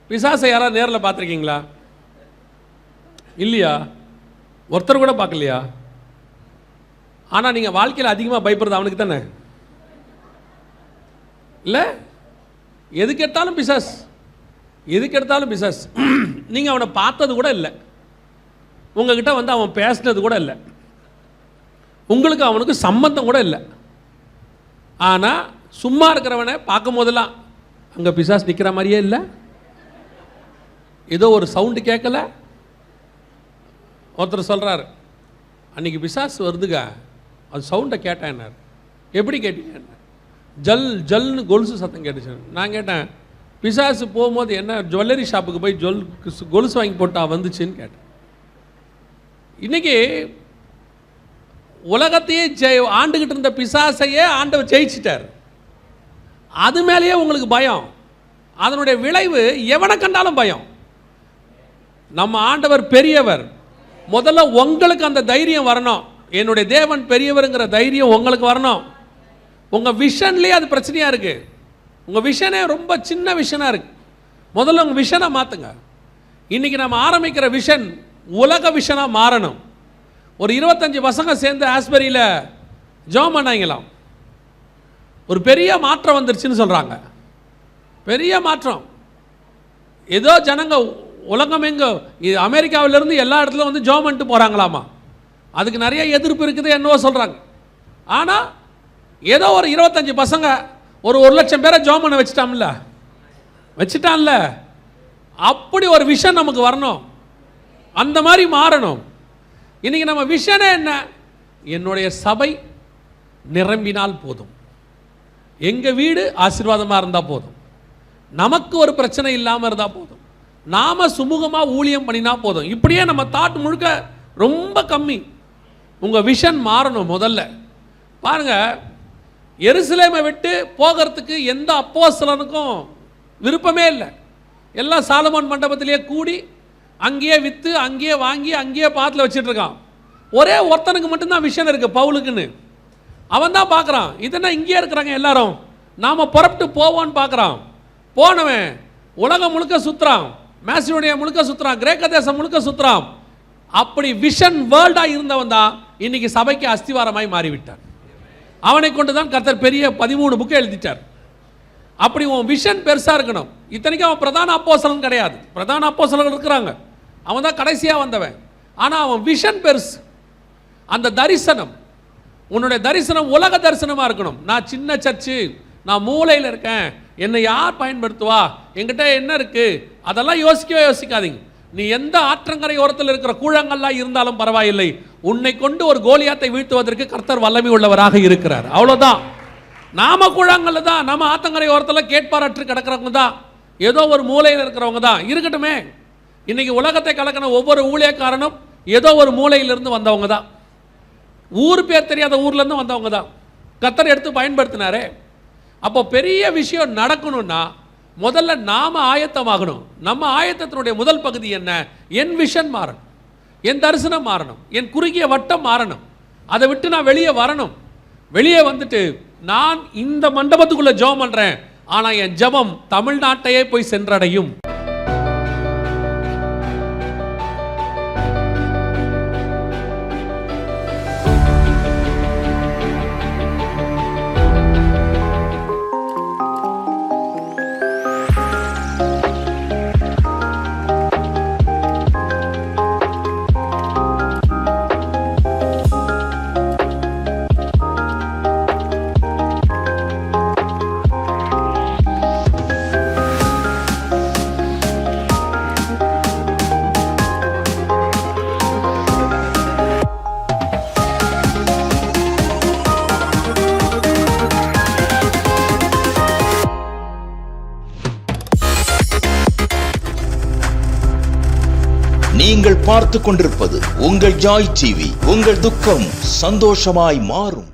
பிசாசை யாராவது நேரில் பார்த்துருக்கீங்களா? இல்லையா? ஒருத்தர் கூட பார்க்கலையா? ஆனால் நீங்கள் வாழ்க்கையில் அதிகமாக பயப்படுறது அவனுக்கு தானே இல்லை? எதுக்கு எடுத்தாலும் பிசாஸ், எதுக்கு எடுத்தாலும் பிசாஸ். நீங்கள் அவனை பார்த்தது கூட இல்லை, உங்ககிட்ட வந்து அவன் பேசினது கூட இல்லை, உங்களுக்கு அவனுக்கு சம்பந்தம் கூட இல்லை. ஆனால் சும்மா இருக்கிறவனை பார்க்கும் போதெல்லாம் அங்கே பிசாஸ் நிற்கிற மாதிரியே இல்லை, ஏதோ ஒரு சவுண்டு கேட்கல. ஒருத்தர் சொல்கிறார், அன்றைக்கி பிசாஸ் வருதுங்க, அது சவுண்டை கேட்டேன். எப்படி கேட்டீங்க? ஜல் ஜல்னு கொலுசு சத்தம் கேட்டுச்சு. நான் கேட்டேன், பிசாசு போகும்போது என்ன ஜுவல்லரி ஷாப்புக்கு போய் கொலுசு வாங்கி போட்டா வந்துச்சுன்னு கேட்டேன். இன்றைக்கி உலகத்தையே ஆண்டுகிட்டு இருந்த பிசாசையே ஆண்டவர் ஜெயிச்சிட்டார். அது மேலேயே உங்களுக்கு பயம், அதனுடைய விளைவு எவனை கண்டாலும் பயம். நம்ம ஆண்டவர் பெரியவர். முதல்ல உங்களுக்கு அந்த தைரியம் வரணும், என்னுடைய தேவன் பெரியவருங்கிற தைரியம் உங்களுக்கு வரணும். உங்கள் விஷன்லேயே அது பிரச்சனையாக இருக்குது. உங்கள் விஷனே ரொம்ப சின்ன விஷனாக இருக்குது. முதல்ல உங்கள் விஷனை மாற்றுங்க. இன்றைக்கி நம்ம ஆரம்பிக்கிற விஷன் உலக விஷனாக மாறணும். ஒரு 25 பசங்க சேர்ந்து ஆஸ்பரியில் ஜெபம் பண்ணாங்களாம். ஒரு பெரிய மாற்றம் வந்துருச்சுன்னு சொல்கிறாங்க. பெரிய மாற்றம். ஏதோ ஜனங்க உலகம் எங்கே, அமெரிக்காவிலேருந்து எல்லா இடத்துலையும் வந்து ஜெபம் பண்ணிட்டு போகிறாங்களாமா. அதுக்கு நிறைய எதிர்ப்பு இருக்குது என்னவோ சொல்கிறாங்க. ஆனால் ஏதோ ஒரு 25 பசங்க ஒரு 1,00,000 பேரை ஜெபம் பண்ண வச்சுட்டான்ல. அப்படி ஒரு விஷன் நமக்கு வரணும், அந்த மாதிரி மாறணும். இன்றைக்கி நம்ம விஷனே என்ன? என்னுடைய சபை நிரம்பினால் போதும், எங்கள் வீடு ஆசீர்வாதமாக இருந்தால் போதும், நமக்கு ஒரு பிரச்சனை இல்லாமல் இருந்தால் போதும், நாம் சுமூகமாக ஊழியம் பண்ணினா போதும். இப்படியே நம்ம தாட் முழுக்க ரொம்ப கம்மி. உங்கள் விஷன் மாறணும். முதல்ல பாருங்கள், எருசலேமை விட்டு போகிறதுக்கு எந்த அப்போஸ்தலனுக்கும் விருப்பமே இல்லை. எல்லாம் சாலமோன் மண்டபத்திலேயே கூடி அங்கேயே விற்று அங்கேயே வாங்கி அங்கேயே பாத்தில் வச்சிட்ருக்கான். ஒரே ஒருத்தனுக்கு மட்டும்தான் விஷன் இருக்குது, பவுலுக்குன்னு. அவன் தான் பார்க்குறான், இதெல்லாம் இங்கேயே இருக்கிறாங்க எல்லாரும், நாம் புறப்பட்டு போவோன்னு பார்க்குறான். போனவன் உலகம் முழுக்க சுற்றுறான், மேசிடோனியா முழுக்க சுற்றுறான், கிரேக்க தேசம் முழுக்க சுற்றுறான். அப்படி விஷன் வேர்ல்டாக இருந்தவன் தான் இன்னைக்கு சபைக்கு அஸ்திவாரமாய் மாறிவிட்டான். அவனை கொண்டு தான் கர்த்தர் பெரிய 13 புக்கை எழுதிட்டார். அப்படி உன் விஷன் பெருசாக இருக்கணும். இத்தனைக்கும் அவன் பிரதான அப்போஸ்தலன் கிடையாது, பிரதான அப்போஸ்தலர்கள் இருக்கிறாங்க, அவன் தான் கடைசியாக வந்தவன். ஆனால் அவன் விஷன் பெருசு. அந்த தரிசனம், உன்னுடைய தரிசனம் உலக தரிசனமாக இருக்கணும். நான் சின்ன சர்ச்சு, நான் மூலையில் இருக்கேன், என்னை யார் பயன்படுத்துவா, என்கிட்ட என்ன இருக்குது, அதெல்லாம் யோசிக்கவே யோசிக்காதீங்க. நீ எந்த ஆற்றங்கரை ஓரத்தில் இருக்கிற கூழங்கள்லாம் இருந்தாலும் பரவாயில்லை, உன்னை கொண்டு ஒரு கோலியாத்தை வீழ்த்துவதற்கு கர்த்தர் வல்லமை உள்ளவராக இருக்கிறார். அவ்வளோதான். நாம கூழாங்கல்ல தான், நம்ம ஆத்தங்கரை ஓரத்தில் கேட்பாரற்று கிடக்கிறவங்க தான், ஏதோ ஒரு மூலையில் இருக்கிறவங்க தான் இருக்கட்டுமே. இன்னைக்கு உலகத்தை கலக்கின ஒவ்வொரு ஊழியக்காரனும் ஏதோ ஒரு மூலையிலிருந்து வந்தவங்க தான், ஊர் பேர் தெரியாத ஊர்லேருந்து வந்தவங்க தான் கர்த்தர் எடுத்து பயன்படுத்தினாரே. அப்போ பெரிய விஷயம் நடக்கணும்னா முதல்ல நாம் ஆயத்தமாகணும். நம்ம ஆயத்தத்தினுடைய முதல் பகுதி என்ன? என் விஷன் மாறணும், என் தரிசனம் மாறணும், என் குறுகிய வட்டம் மாறணும். அதை விட்டு நான் வெளியே வரணும். வெளியே வந்துட்டு நான் இந்த மண்டபத்துக்குள்ளே ஜெபம் பண்ணுறேன், ஆனால் என் ஜெபம் தமிழ்நாட்டையே போய் சென்றடையும். நீங்கள் பார்த்துக் கொண்டிருப்பது உங்கள் ஜாய் டிவி. உங்கள் துக்கம் சந்தோஷமாய் மாறும்.